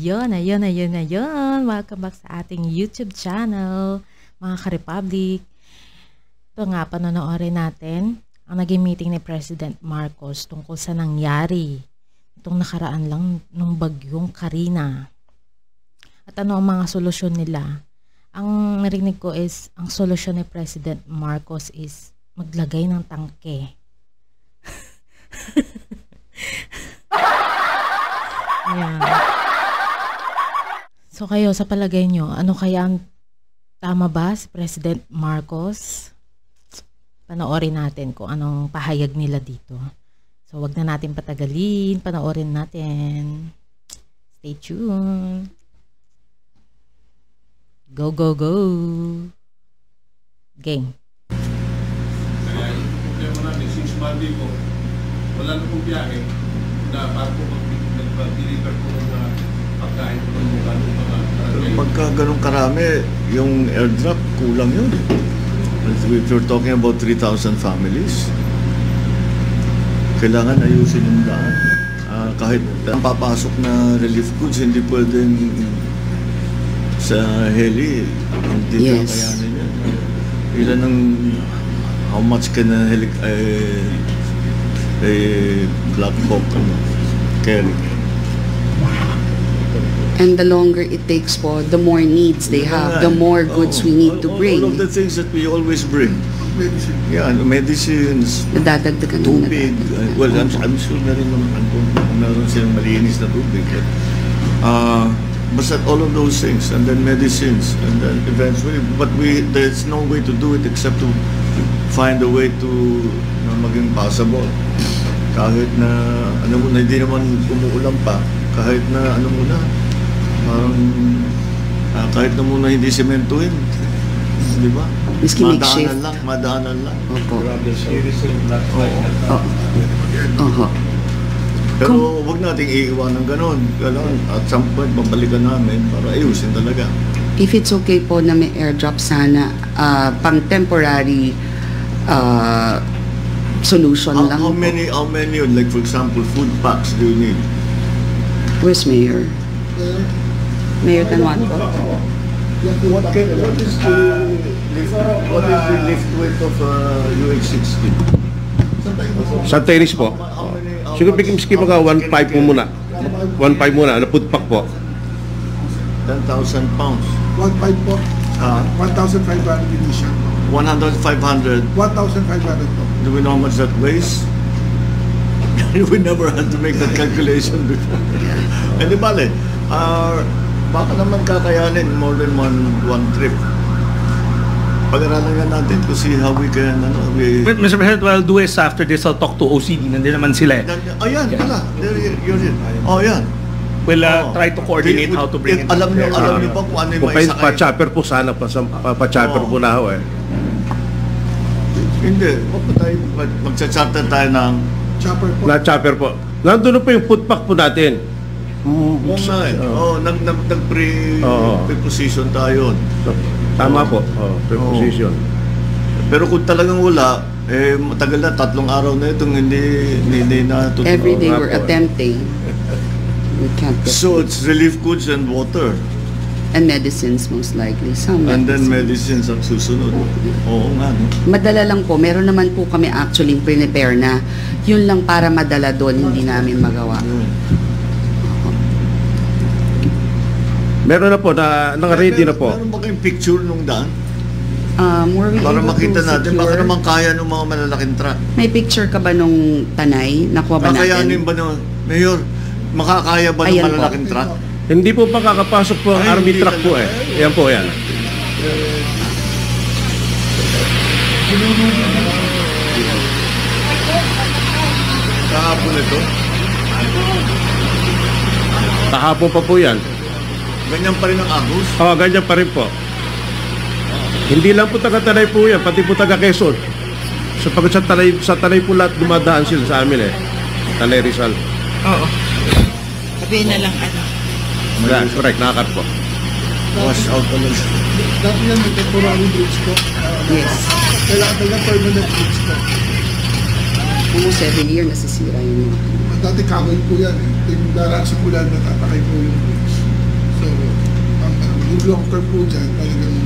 Ayun. Welcome back sa ating YouTube channel, mga ka-Republic. Ito nga, panonoorin natin ang naging meeting ni President Marcos tungkol sa nangyari itong nakaraan lang nung bagyong Karina. At ano ang mga solusyon nila? Ang narinig ko is, ang solusyon ni President Marcos is maglagay ng tangke. Ayan. So kayo, sa palagay nyo, ano kaya ang tama ba si President Marcos? Panoorin natin kung anong pahayag nila dito. So wag na natin patagalin, panoorin natin. Stay tuned. Go, go, go. Game. Kaya yung problema namin, since Monday po, wala na pong biyahe na para po mag-deliver po ng pagkain po ng mga Pero pagka ganun karami, yung airdrop, kulang yun. If you're talking about 3,000 families, kailangan ayusin yung daan. Kahit ang papasok na relief goods, hindi pwedeng sa heli, hindi kakayanin yan. Ilan ang, how much can a Black Hawk carry? And the longer it takes po, the more needs they have, the more goods we need to bring. All of the things that we always bring. Yeah, medicines, Nadadagdagan tubig. Well, I'm sure na rin meron silang malinis na tubig. Basta all of those things, and then medicines, and then eventually, but there's no way to do it except to find a way to maging passable. Kahit na, ano mo na, hindi naman umuulan pa, kahit na, ano mo na, parang, kahit na muna hindi sementuhin, di ba? Miski makeshift. Madaanan lang. Opo. Pero wag nating iiwan ng ganon. At some point, babalikan namin para ayusin talaga. If it's okay po na may airdrop sana, pang temporary solution lang. How many, like for example, food packs do you need? Where's Mayor? Mayor Tanwan po? What is the lift weight of UH-60? Sa tennis po. Siguro miski mga 1.5 mo muna. 1.5 muna, na food pack po. 10,000 pounds. 1.5 po. 1,500 initial. 100, 500. 1,500 po. Do we know how much that weighs? We never had to make that calculation before. And di bale, baka naman kakayanin more than one trip. Pag-aralan nga natin to see how we can, Mr. President, what I'll do is after this, I'll talk to OCD. Nandun naman sila. Ayan, pala. You're in. Oh, yan. We'll try to coordinate how to bring it. Alam niyo ba kung ano yung Kung pa-chopper po sana, pa-chopper po na ako eh. Hindi. Magcha-charter tayo ng Chopper po. Na-chopper po. Nandun na po yung food pack po natin. Nag-preposition tayo. Tama po. Preposition. Pero kung talagang wala, matagal na, 3 araw na itong hindi na tutunan. Every day we're attempting. We can't get So it's relief goods and water. and medicines most likely. Some And then medicines. medicines ang susunod. Oo nga, no? Madala lang po. Meron naman po kami actually prepare na. Yun lang para madala doon, hindi namin magawa. Meron na po, naka-ready na po. Meron ba kayong picture nung daan? Were we Para able makita to natin, baka secure? naman kaya ng mga malalaking truck. May picture ka ba nung Tanay? Nakuha ba Kakayanin natin? ba ng, Mayor, makakaya ba ng Ayan po. malalaking truck? Hindi po pa kakapasok po ang Ay, army hindi truck po eh. Yan po, yan. Kahapon ito? Kahapon pa po yan. Ganyan pa rin ang agos? Oo, ganyan pa rin po. Hindi lang po taga-Tanay po yan, pati po taga-Quezon. Sapagkat sa Tanay po lahat dumadaan sila sa amin eh. Tanay Rizal. Oo. Sabihin na lang ano. Yan, correct, nakakat po. Wash out talaga. Dati yan may temporary bridge po. Yes. Kailangan talaga permanent bridge po. Almost every year nasisira yung mga. Dati kahoy po yan eh. Yung daraan sa pulan, natatakay po yung bridge. Yung long term po dyan, talagang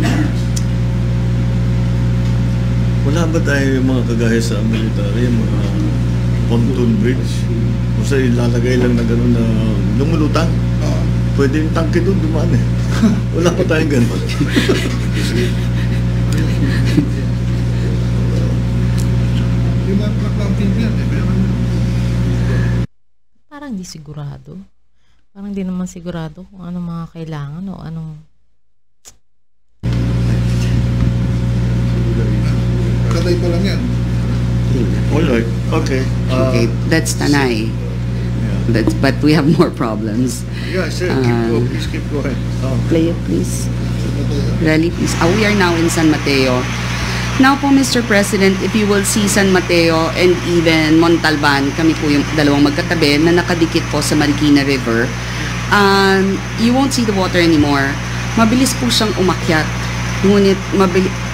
bridge. Wala ba tayo yung mga kagaya sa military, yung mga pontoon bridge? Kasi ilalagay lang na gano'n na lumulutang. Pwede yung tangke doon dumaan eh. Wala pa tayong gano'n. Yung mga truck-lamping yan, meron. Parang di sigurado. Parang di naman sigurado kung anong mga kailangan o anong... Katay pa lang yan. Alright, okay. Okay, that's Tanay. But we have more problems. Yeah, sir, please keep going. Play it, please. Rally, please. We are now in San Mateo. Now po, Mr. President, if you will see San Mateo and even Montalban, kami po yung dalawang magkatabi na nakadikit po sa Marikina River, you won't see the water anymore. Mabilis po siyang umakyat. Ngunit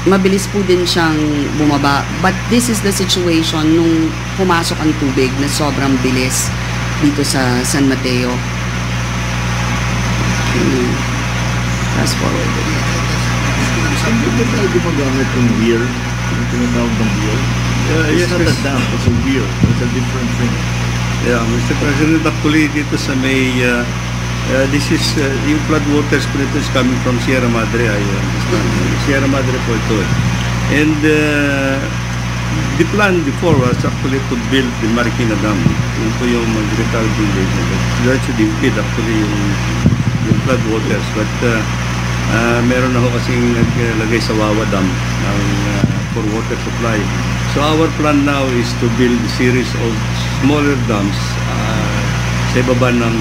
mabilis po din siyang bumaba. But this is the situation nung pumasok ang tubig na sobrang bilis dito sa San Mateo. Fast forward. Saan ba tayo gumagamit ng weir? Yung tinatawag ng weir? It's not a dam, it's a weir. It's a different thing. Yeah, Mr. President, actually dito sa may, this is, yung flood waters po nito is coming from Sierra Madre, I understand. Sierra Madre po ito. And the plan before was actually to build the Marikina Dam. Yun po yung mag-retard building. That should impede actually yung flood waters. But meron ako kasing naglagay sa Wawa Dam for water supply. So our plan now is to build a series of smaller dams sa ibaba ng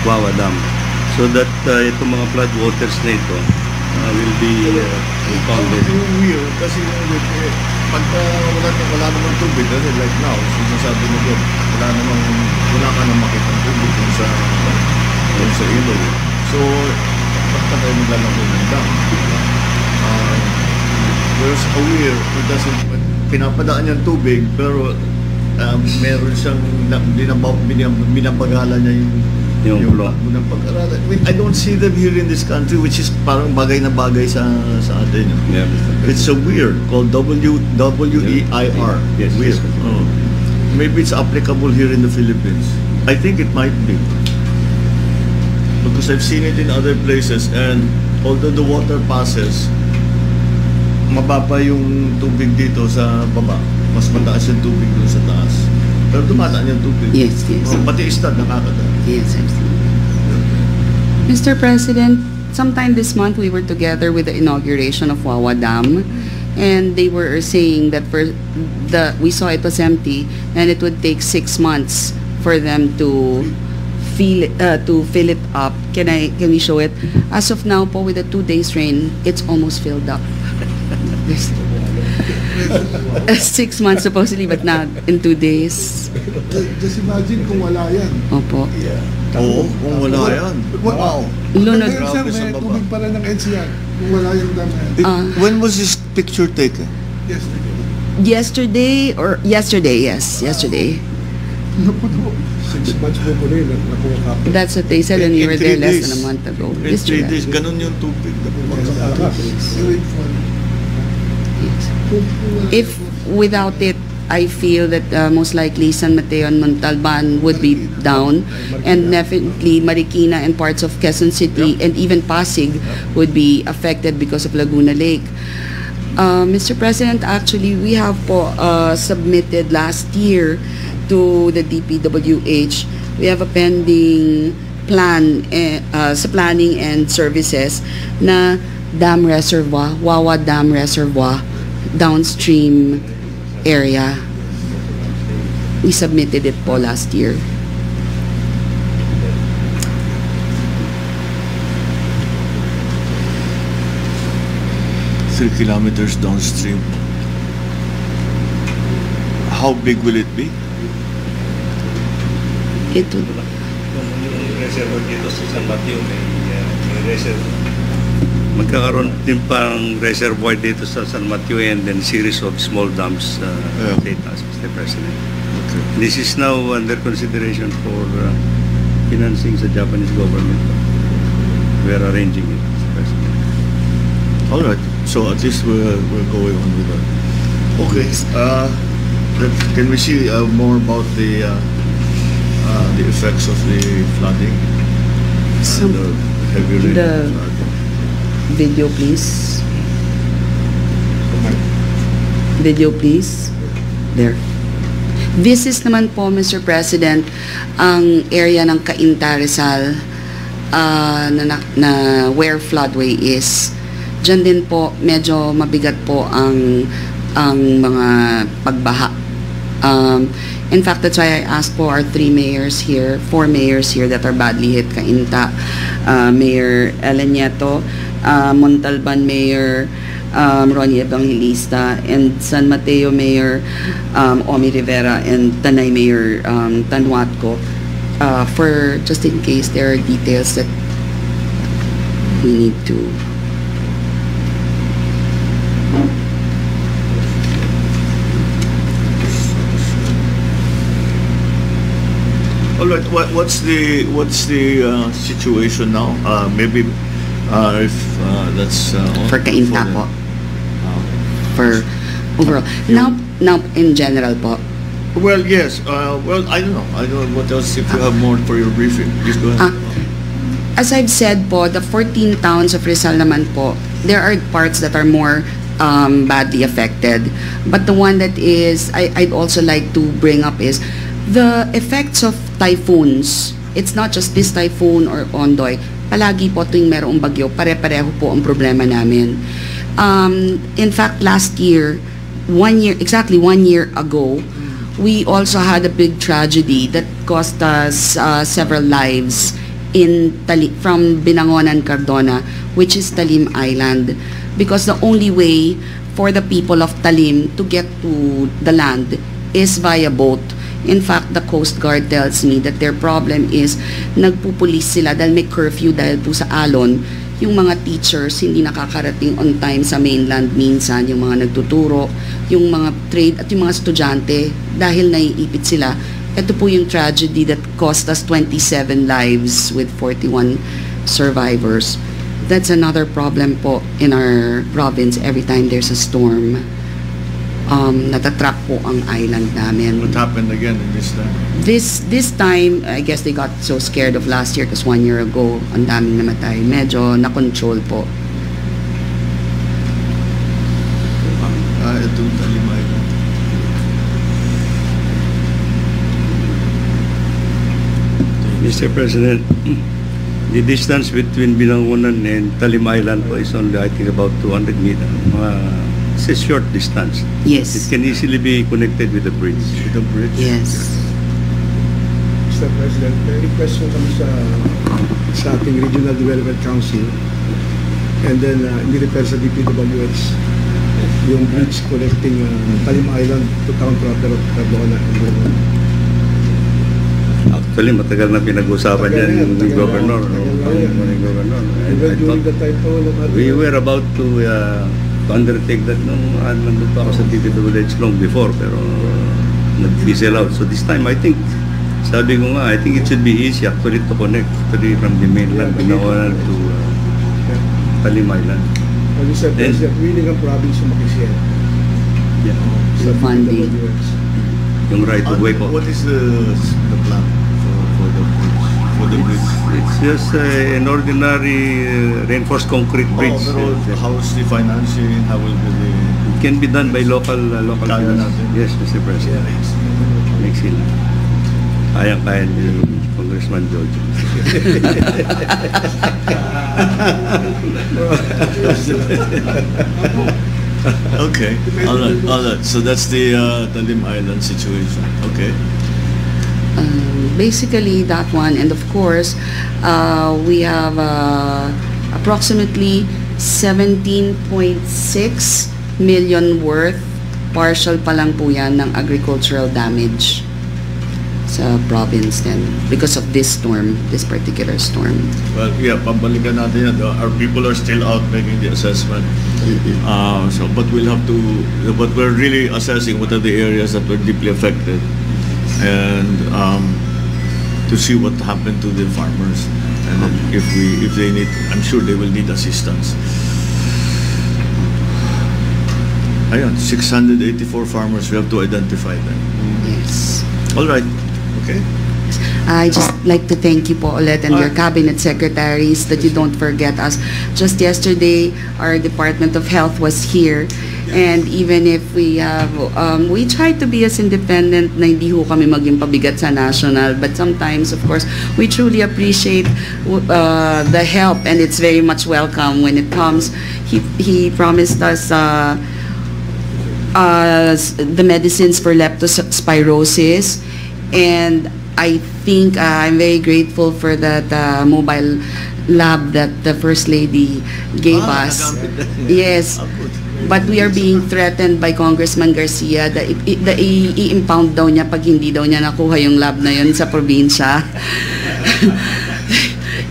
Wawa Dam. So that itong mga flood waters na ito will be impounded. Yung weir, kasi pagka wala namang tubig, kasi like now, sinasabi mo doon, wala ka na makita ng tubig dun sa ilog. So, basta tayo maglalagay ng dam. Whereas a weir, pinapadaan niyang tubig, pero meron siyang binabagala niya yung flow ng pag-aralan. I don't see them here in this country, which is parang bagay na bagay sa atin. Yeah, it's a weir called W-E-I-R. Yes, weir. yes. Maybe it's applicable here in the Philippines. I think it might be. Because I've seen it in other places, and although the water passes, mababa yung tubig dito sa baba. Mas mataas yung tubig doon sa taas. Pero dumadaan yung tubig. Yes, yes. Pati istad nakakadaan. Yes, I've seen. Mr. President, sometime this month we were together with the inauguration of Wawa Dam, and they were saying that we saw it was empty and it would take 6 months for them to fill it up. Can we show it? As of now po, with the 2 days rain, it's almost filled up. 6 months supposedly, but not in 2 days. Just imagine kung wala yan. Opo. Oo, kung wala yan. Wow. Lunod. Ngayon, sir, may tubig pa rin ng NCR. Kung wala yung dam na yan. When was this picture taken? Yes. Yesterday, yes. Yesterday. 6 months po po rin. That's what they said when we were there less than a month ago. In 3 days, ganun yung tubig na bumagsak. If without it, I feel that most likely San Mateo and Montalban would be down, and definitely Marikina and parts of Quezon City and even Pasig would be affected because of Laguna Lake. Mr. President, actually, we have submitted last year to the DPWH. We have a pending plan sa planning and services na dam reservoir, Wawa Dam Reservoir, downstream area. We submitted it po last year. Three kilometers downstream. How big will it be? It would, reservoir dito sa San Mateo, may reservoir. Magkakaroon din pang reservoir dito sa San Mateo and then series of small dams data, Mr. President. Okay. This is now under consideration for financing sa Japanese government. we are arranging it, Mr. President. All right. So at least we're going on with that. Okay. Can we see more about the effects of the flooding Some- and the heavy rain? the- Video, please. Video, please. There. This is naman po, Mr. President, ang area ng Cainta, Rizal, na where floodway is. Diyan din po, medyo mabigat po ang mga pagbaha. In fact, that's why I asked for our 4 mayors here that are badly hit. Cainta, Mayor Ellen Nieto, Montalban Mayor Ronnie Evangelista, and San Mateo Mayor Omi Rivera, and Tanay Mayor Tanhuatco, for just in case there are details that we need to. All right. What's the situation now? Maybe if that's For Cainta po. For overall. Now in general po. Well, yes. Well, I don't know. I don't know what else. If you have more for your briefing, please go ahead. As I've said po, the 14 towns of Rizal naman po, there are parts that are more badly affected. But the one that is, I'd also like to bring up is the effects of typhoons. It's not just this typhoon or Ondoy. Palagi po tuwing merong bagyo, pare-pareho po ang problema namin. In fact, last year, exactly one year ago, we also had a big tragedy that cost us several lives from Binangonan, Cardona, which is Talim Island, because the only way for the people of Talim to get to the land is via boat. In fact, the Coast Guard tells me that their problem is nagpupulis sila dahil may curfew dahil po sa alon. Yung mga teachers hindi nakakarating on time sa mainland minsan, yung mga nagtuturo, yung mga trade at yung mga estudyante dahil naiipit sila. Ito po yung tragedy that cost us 27 lives with 41 survivors. That's another problem po in our province every time there's a storm. Natatrap po ang island namin. What happened again in this time? This time, I guess they got so scared of last year because 1 year ago, ang daming namatay. Medyo na-control po. Itong Talim Island. Mr. President, the distance between Binangonan and Talim Island po is only, I think, about 200 meters. It's a short distance. Yes. It can easily be connected with the bridge. With the bridge? Yes. Mr. President, may request ko kami sa ating Regional Development Council and then ni-repair sa DPWH yung bridge connecting Talim Island to Town Proper of Cardona. Actually, matagal na pinag-usapan yan yung governor. During the time po, We were about to undertake that nung nandun pa ako sa DPWH long before, pero nag-fizzle out. So this time, I think, sabi ko nga, I think it should be easy actually to connect from the mainland Binangonan to Talim Island. As you said, President, willing ang province sumakisyan Yeah. sa Funding. DPWH. Yung right of way po. What is the plan for the bridge? It's just an ordinary reinforced concrete bridge. Pero how is the financing? How will be the... It can be done by local Kaya finance. natin. Yes, Mr. President. Makes it. Kayang-kaya ni Congressman George. Okay. All right. So that's the Talim Island situation. Okay. Basically that one, and of course we have approximately 17.6 million worth, partial pa lang po yan, ng agricultural damage sa province then because of this particular storm. Well, yeah, pabalikan natin yan. Our people are still out making the assessment. But we're really assessing what are the areas that were deeply affected. And to see what happened to the farmers. And then if they need, I'm sure they will need assistance. Ayun, 684 farmers, we have to identify them. Yes. All right. Okay. I just like to thank you po ulit and your cabinet secretaries that you don't forget us. Just yesterday, our Department of Health was here, and even if we have, we try to be as independent na hindi ho kami maging pabigat sa national, but sometimes, of course, we truly appreciate the help, and it's very much welcome when it comes. He promised us the medicines for leptospirosis, and I think I'm very grateful for that mobile lab that the First Lady gave us. Yes, but we are being threatened by Congressman Garcia that i-impound daw niya pag hindi daw niya nakuha yung lab na yun sa probinsya.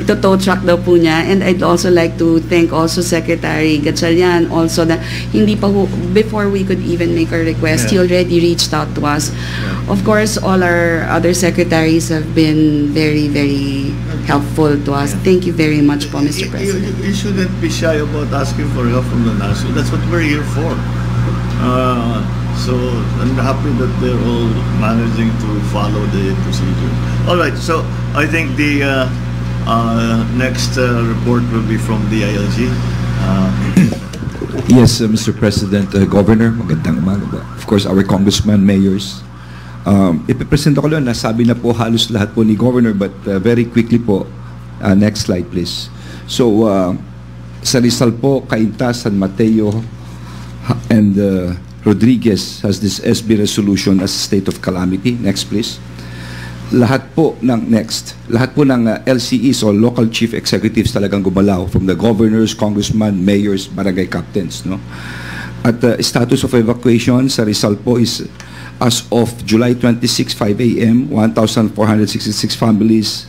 Ito tow truck daw po niya. And I'd also like to thank also Secretary Gatchalian also that hindi pa before we could even make our request, he already reached out to us. Of course, all our other secretaries have been very, very helpful to us. Thank you very much po, Mr. President. You shouldn't be shy about asking for help from the national. That's what we're here for. So I'm happy that they're all managing to follow the procedure. All right, so I think the next report will be from the ILG. Yes, Mr. President, Governor, magandang umaga. Of course, our congressman, mayors. Ipipresent ko lang, nasabi na po halos lahat po ni Governor, but very quickly po, next slide please. So, sa Rizal po, Cainta, San Mateo, and Rodriguez has this SB resolution as a state of calamity. Next please. Lahat po ng LCEs o local chief executives talagang gumalaw, from the governors, congressmen, mayors, barangay captains, no? At status of evacuation sa Rizal po is as of July 26, 5 a.m., 1,466 families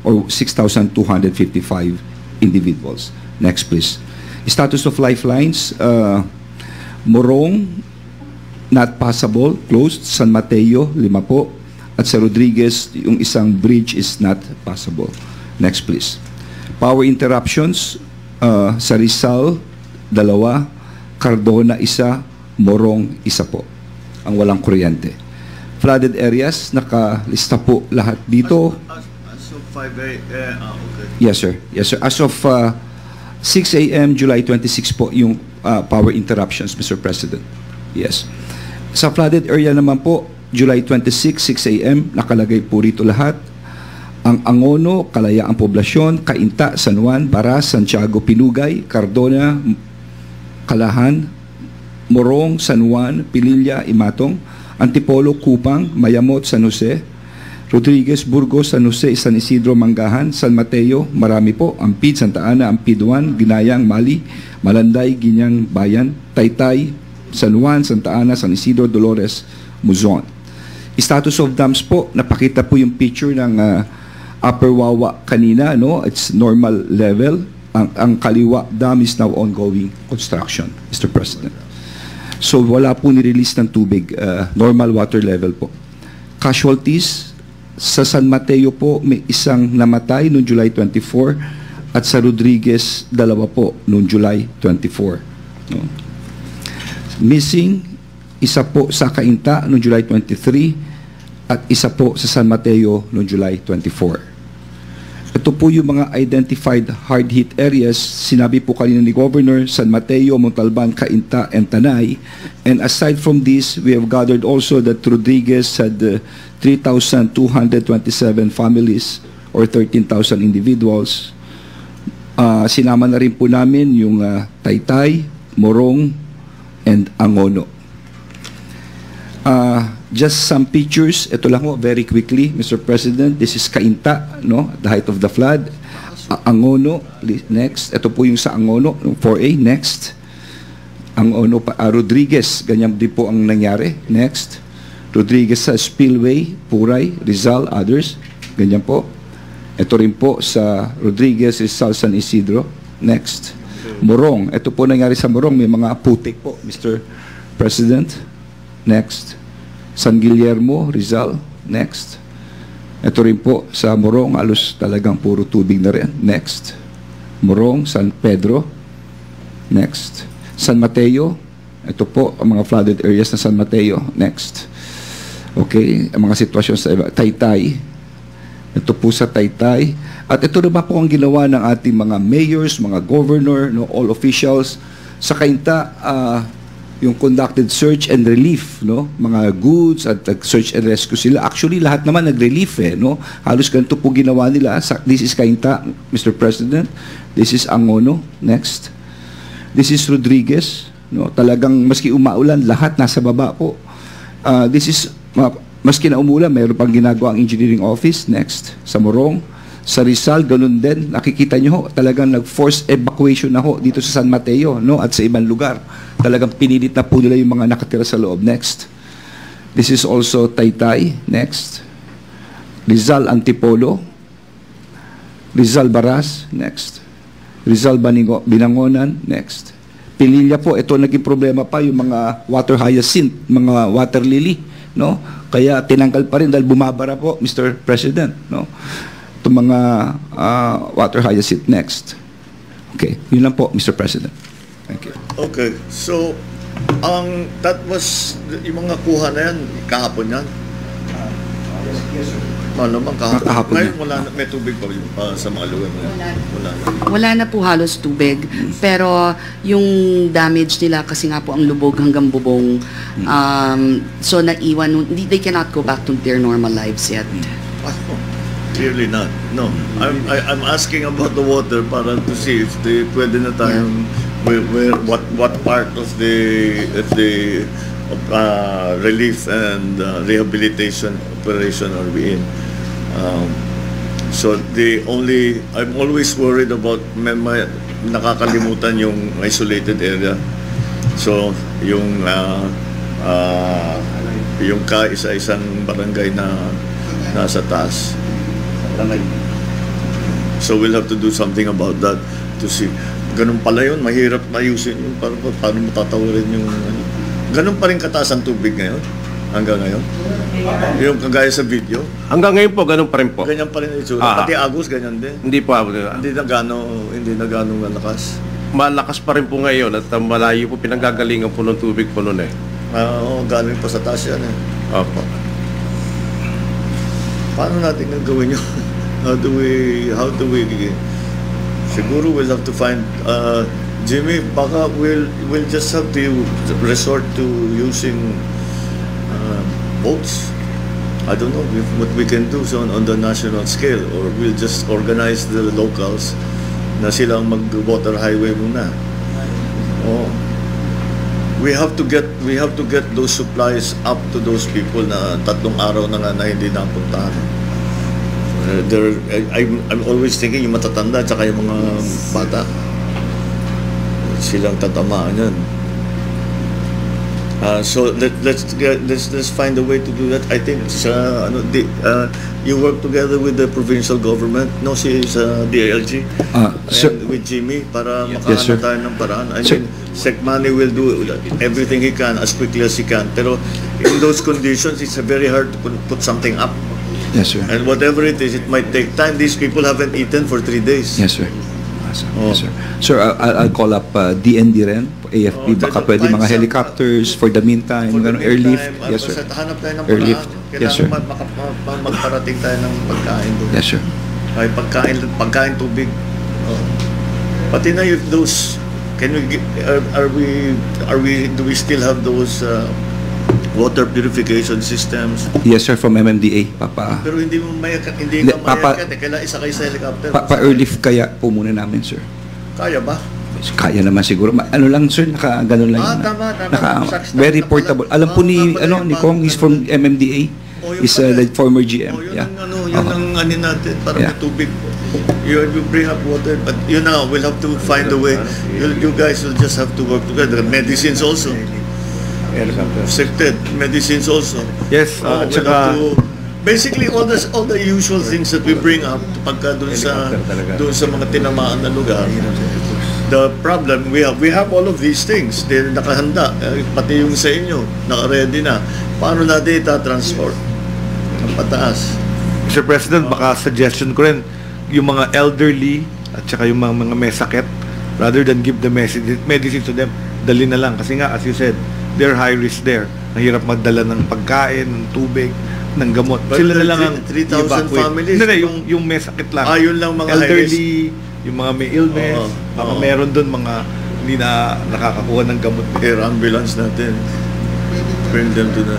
or 6,255 individuals. Next please. Status of lifelines, Morong, not passable, closed. San Mateo, 5 po. At sa Rodriguez, yung isang bridge is not possible. Next please. Power interruptions, sa Rizal, 2, Cardona, 1, Morong, 1 po. Ang walang kuryente. Flooded areas, nakalista po lahat dito. As of 5 a.m. Okay. Yes sir. Yes sir. As of 6 a.m. July 26 po yung power interruptions, Mr. President. Yes. Sa flooded area naman po, July 26, 6 a.m., nakalagay po rito lahat. Ang Angono, Kalayaang Poblasyon, Cainta, San Juan, Baras, Santiago, Pinugay, Cardona, Kalahan, Morong, San Juan, Pililla, Imatong, Antipolo, Kupang, Mayamot, San Jose, Rodriguez, Burgos, San Jose, San Isidro, Manggahan, San Mateo, marami po, Ampid, Santa Ana, Ampiduan, Ginayang, Mali, Malanday, Ginyang Bayan, Taytay, San Juan, Santa Ana, San Isidro, Dolores, Muzon. Status of dams po, napakita po yung picture ng Upper Wawa kanina, no? It's normal level. Ang Kaliwa Dam is now ongoing construction, Mr. President. So wala po ni-release ng tubig, normal water level po. Casualties, sa San Mateo po, may isang namatay noong July 24 at sa Rodriguez, 2 po noong July 24. No? Missing, 1 po sa Cainta noong July 23 at 1 po sa San Mateo noong July 24. Ito po yung mga identified hard-hit areas. Sinabi po kanina ni Governor, San Mateo, Montalban, Cainta, and Tanay. And aside from this, we have gathered also that Rodriguez had 3,227 families or 13,000 individuals. Sinama na rin po namin yung Taytay, Morong, and Angono. Just some pictures. Ito lang po, very quickly, Mr. President. This is Cainta, no? At the height of the flood. Angono, next. Ito po yung sa Angono, 4A, next. Angono, Rodriguez, ganyan din po ang nangyari. Next. Rodriguez sa Spillway, Puray, Rizal, others. Ganyan po. Ito rin po sa Rodriguez, Rizal, San Isidro. Next. Morong. Ito po nangyari sa Morong. May mga putik po, Mr. President. Next. San Guillermo, Rizal. Next. Ito rin po sa Morong, halos talagang puro tubig na rin. Next. Morong, San Pedro. Next. San Mateo. Ito po ang mga flooded areas na San Mateo. Next. Okay, ang mga sitwasyon sa iba. Taytay. Ito po sa Taytay. At ito naman po ang ginawa ng ating mga mayors, mga governor, no, all officials. Sa Cainta, yung conducted search and relief, no, mga goods at search and rescue sila. Actually, lahat naman nag-relief no. Halos ganito po ginawa nila. This is Cainta, Mr. President. This is Angono. Next. This is Rodriguez. No, talagang maski umaulan, lahat nasa baba po. This is maski na umulan, mayroon pang ginagawa ang engineering office. Next. Sa Morong. Sa Rizal, ganun din. Nakikita nyo ho, talagang nag-force evacuation na ho dito sa San Mateo, no, at sa ibang lugar. Talagang pinilit na po nila yung mga nakatira sa loob. Next. This is also Taytay. Next. Rizal Antipolo. Rizal Baras. Next. Rizal Binangonan. Next. Pililla po, ito naging problema pa yung mga water hyacinth, mga water lily, no? Kaya tinanggal pa rin dahil bumabara po, Mr. President, no? Itong mga water hyacinth. Next. Okay, yun lang po, Mr. President. Thank you. Okay, so that was yung mga kuha na yan kahapon yan. Yes, sir. Ano naman kahapon? Kahapon Ngayon wala na, may tubig pa sa mga lugar na yan? Wala na. Wala na po halos tubig. Pero yung damage nila kasi nga po ang lubog hanggang bubong. So naiwan, they cannot go back to their normal lives yet. Clearly not. No. I'm asking about the water para to see if they pwede na tayong what part of the relief and rehabilitation operation are we in. So I'm always worried about nakakalimutan yung isolated area. So yung isa-isang barangay na nasa taas. So we'll have to do something about that to see. Ganun pala yun, mahirap ayusin yun. Paano matatawarin yung ano. Ganun pa rin kataas ang tubig ngayon? Hanggang ngayon? Yung kagaya sa video? Hanggang ngayon po, ganun pa rin po. Ganyan pa rin yung itsura. Pati Agus, ganyan din. Hindi po. Hindi na gano'ng malakas. Malakas pa rin po ngayon at malayo po pinanggagalingan po ng tubig po noon eh. Oo, galing pa sa taas yan eh. Opo. Paano natin gagawin yun? How do we siguro we'll have to find Jimmy, baka we'll just have to resort to using boats. I don't know what we can do on the national scale, or we'll just organize the locals na silang mag-water highway muna. Oh. We have to get those supplies up to those people na 3 araw na nga na hindi napuntahan. I'm always thinking yung matatanda at saka yung mga bata. Silang tatamaan yan. So let's find a way to do that. I think you work together with the provincial government, no, sa DILG, and with Jimmy para makahanap tayo ng paraan. I mean, Secmani will do everything he can as quickly as he can. Pero in those conditions, it's very hard to put something up. Yes, sir. And whatever it is, it might take time. These people haven't eaten for 3 days. Yes, sir. Yes, sir. Sir, I'll call up DND rin, AFP, baka pwede mga helicopters for the meantime, airlift. Yes, sir. Hanap tayo ng Airlift. paraan. Yes, sir. Kailangan magparating tayo ng pagkain doon. Yes, sir. Ay, pagkain tubig. Pati na if those, do we still have those water purification systems? Yes, sir, from MMDA, Papa. Pero hindi mo mayakat, kailangan isakay sa helicopter. Pa-airlift kaya po muna namin, sir. Kaya ba? Kaya naman siguro. Ano lang, sir, ganun lang. Tama. Very portable. Alam po ni Kong, he's from MMDA. He's like former GM. Yun ang ano natin, para may tubig. You bring up water, but we'll have to find a way. You guys will just have to work together. Medicines also. Sected medicines also. Yes, basically all the usual things that we bring up pagka doon sa mga tinamaan na lugar. The problem we have all of these things. They're nakahanda, pati yung sa inyo naka-ready na. Paano natin ita-transport ang pataas? Mr. President, baka suggestion ko rin, yung mga elderly at saka yung mga may sakit, rather than give the medicine to them, dali na lang. Kasi nga, as you said, they're high risk there. Mahirap magdala ng pagkain, ng tubig, ng gamot. But Sila na lang ang 3,000 evacuate. families. Hindi, yung may sakit lang. Yun lang mga elderly, yung mga may illness, Oo. baka Oo. meron doon mga hindi na nakakakuha ng gamot. air ambulance natin. Bring them to the...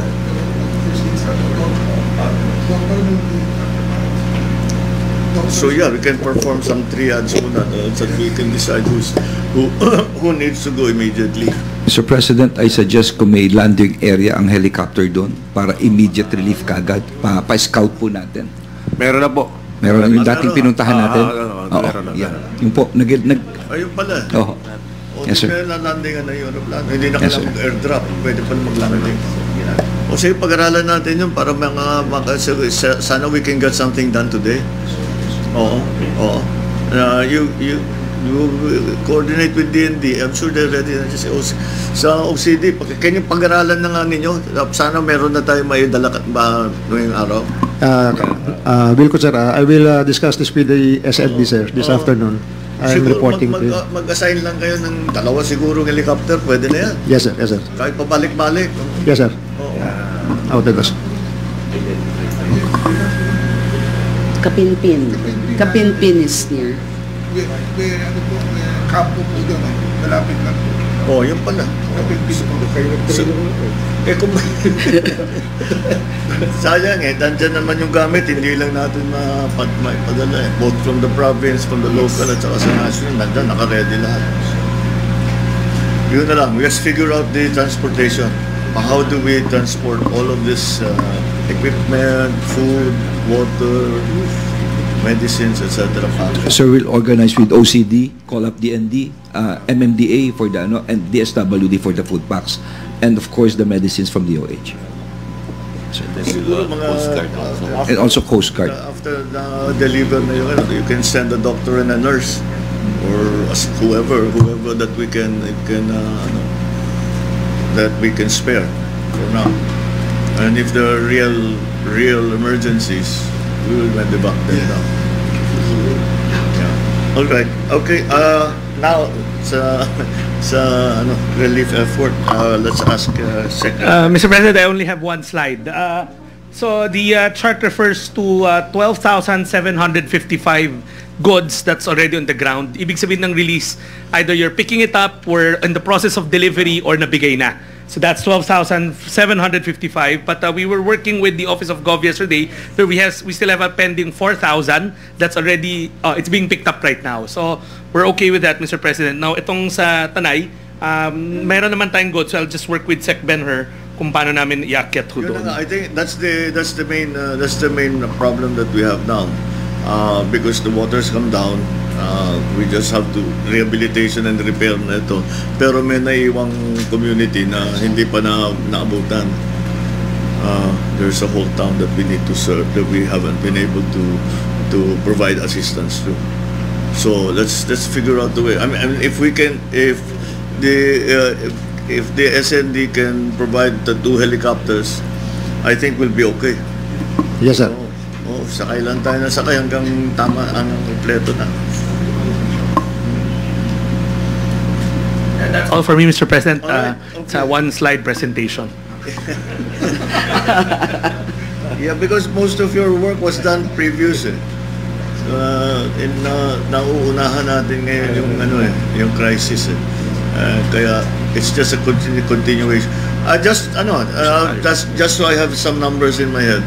So yeah, we can perform some triage muna so that we can decide who needs to go immediately. Mr. President, I suggest kung may landing area ang helicopter doon para immediate relief kagad. Pa-scout po natin. Meron na po. Meron yung dating pinuntahan natin. meron na. Yan. Yung po, Ayun pala. Oo. Yes, sir. Kaya nalandingan na yung aeroplano. Hindi na Yes, kailangan sir. airdrop. Pwede pa maglanding. O sige, pag-aralan natin yun para sana we can get something done today. Oo. Oo. You coordinate with DND. I'm sure they're ready na sa OCD. Kanya pag-aralan na nga ninyo. Sana meron na tayo may dala ba ngayong araw. Wilco, sir, I will discuss this with the SND, sir, this afternoon. I'm Siguro reporting to you. mag-assign lang kayo ng dalawa siguro ng helicopter. Pwede na yan. Yes, sir. Yes, sir. Kahit pabalik-balik. Yes, sir. Oo. Out of us. Kapinpin. Kapinpin is near. Kampo po doon, malapit lang po. Oh, yun pala. Kung sayang nandyan naman yung gamit, hindi lang natin maipadala eh. Both from the province, from the local, at saka sa national, nandyan, naka-ready lahat. Yun na lang, let's figure out the transportation. How do we transport all of this equipment, food, water, medicines, etc. Sir, we'll organize with OCD, call up DND, MMDA for the and DSWD for the food packs, and of course the medicines from DOH. Siguro mga And also Coast Guard. after na-deliver na yun, you can send a doctor and a nurse or whoever that we can that we can spare for now. And if there are real emergencies, we will medevac them now. Yeah. All right. Okay. Now sa relief effort, let's ask Secretary. Mr. President, I only have one slide. So the chart refers to 12,755 goods that's already on the ground. Ibig sabihin ng release, either you're picking it up, we're in the process of delivery, or nabigay na. So that's 12,755. But we were working with the Office of Gov yesterday. Where we still have a pending 4,000 that's already it's being picked up right now. So we're okay with that, Mr. President. Now itong sa Tanay, meron naman tayong goods. So I'll just work with Sec Benher kung paano namin iakyat ho doon. I think that's the main problem that we have now. Because the waters come down, we just have to rehabilitation and repair na ito. Pero may naiwang community na hindi pa naabutan. There's a whole town that we need to serve that we haven't been able to provide assistance to. So let's figure out the way. I mean if the SND can provide the 2 helicopters, I think we'll be okay. Yes, sir. Sakay lang tayo na sakay hanggang tama ang kompleto na. And that's all for me, Mr. President. Alright, It's a one-slide presentation. Yeah, because most of your work was done previous eh. Nauunahan natin ngayon yung crisis eh. Kaya it's just a continuation. Just so I have some numbers in my head.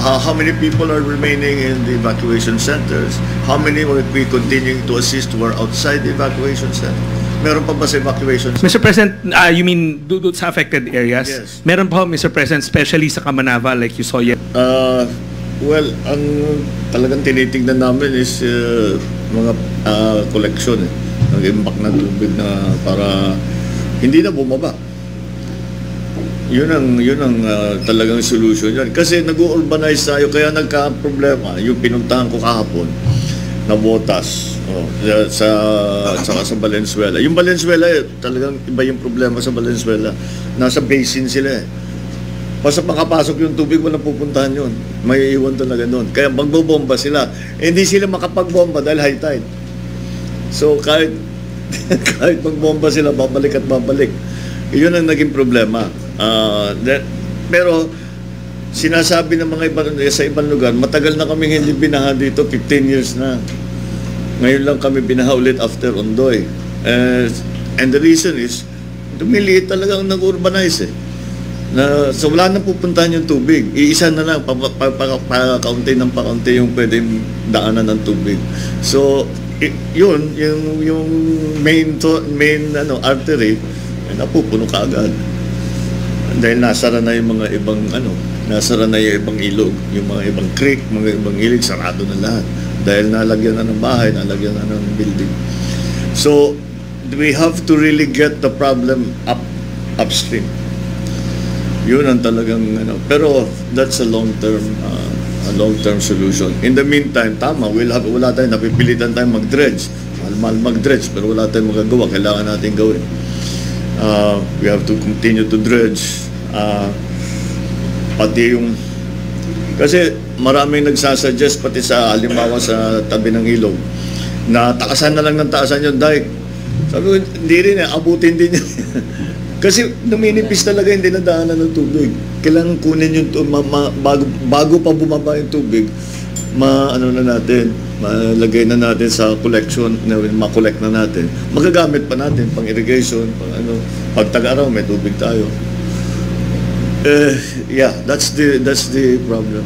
How many people are remaining in the evacuation centers? How many are we continuing to assist who are outside the evacuation center? Meron pa ba sa evacuation center? Mr. President, you mean sa affected areas? Yes. Meron pa, Mr. President, especially sa Kamanava, like you saw yet. Well, ang talagang tinitingnan namin is mga collection ng impact ng tubig na para hindi na bumaba. Yun ang talagang solution yan. Kasi nag-urbanize tayo, kaya nagka-problema. Yung pinuntahan ko kahapon na Botas sa Valenzuela. Yung Valenzuela, talagang iba yung problema sa Valenzuela. Nasa basin sila eh. Basta makapasok yung tubig, walang pupuntahan yun. May iwan talaga doon. Kaya magbobomba sila. Hindi sila makapagbomba dahil high tide. So kahit kahit magbomba sila, babalik at babalik. Yun ang naging problema. Pero sinasabi ng mga iba sa ibang lugar, matagal na kaming hindi binaha dito, 15 years na. Ngayon lang kami binaha ulit after Ondoy. And the reason is, dumiliit talagang nag-urbanize so wala nang pupuntahan yung tubig. Iisa na lang, pa-kaunti ng pa-kaunti yung pwedeng daanan ng tubig. So, yun, yung main artery, napupuno ka agad. Dahil nasara na yung mga ibang nasara na yung ibang ilog, yung mga ibang creek, mga ibang ilig, sarado na lahat. Dahil nalagyan na ng bahay, nalagyan na ng building. So, we have to really get the problem upstream. Yun ang talagang pero that's a long-term solution. In the meantime, tama, wala tayong napipilitan tayong mag-dredge. Mahal mag-dredge, pero wala tayong magagawa. Kailangan natin gawin. We have to continue to dredge. Pati yung kasi maraming nagsasuggest pati sa halimbawa sa tabi ng ilog na taasan na lang ng taasan yung dike. Sabi ko, hindi rin abutin din yun. Kasi numinipis talaga, hindi nadaanan ng tubig. Kailangan kunin yung bago pa bumaba yung tubig, malagay na natin sa collection, ma-collect na natin. Magagamit pa natin pang irrigation, pag tag-araw may tubig tayo. Yeah, that's the problem.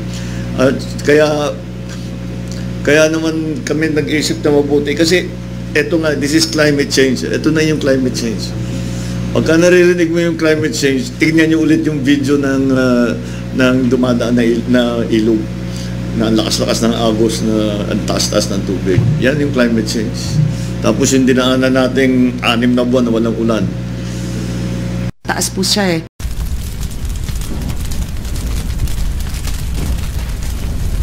Kaya naman kami nag-isip na mabuti kasi eto nga, this is climate change. Ito na yung climate change. Pagka naririnig mo yung climate change, tingnan nyo ulit yung video ng dumadaan na ilog na ang lakas-lakas ng agos na ang taas-taas ng tubig. Yan yung climate change. Tapos yung dinaanan nating 6 na buwan na walang ulan. Taas po siya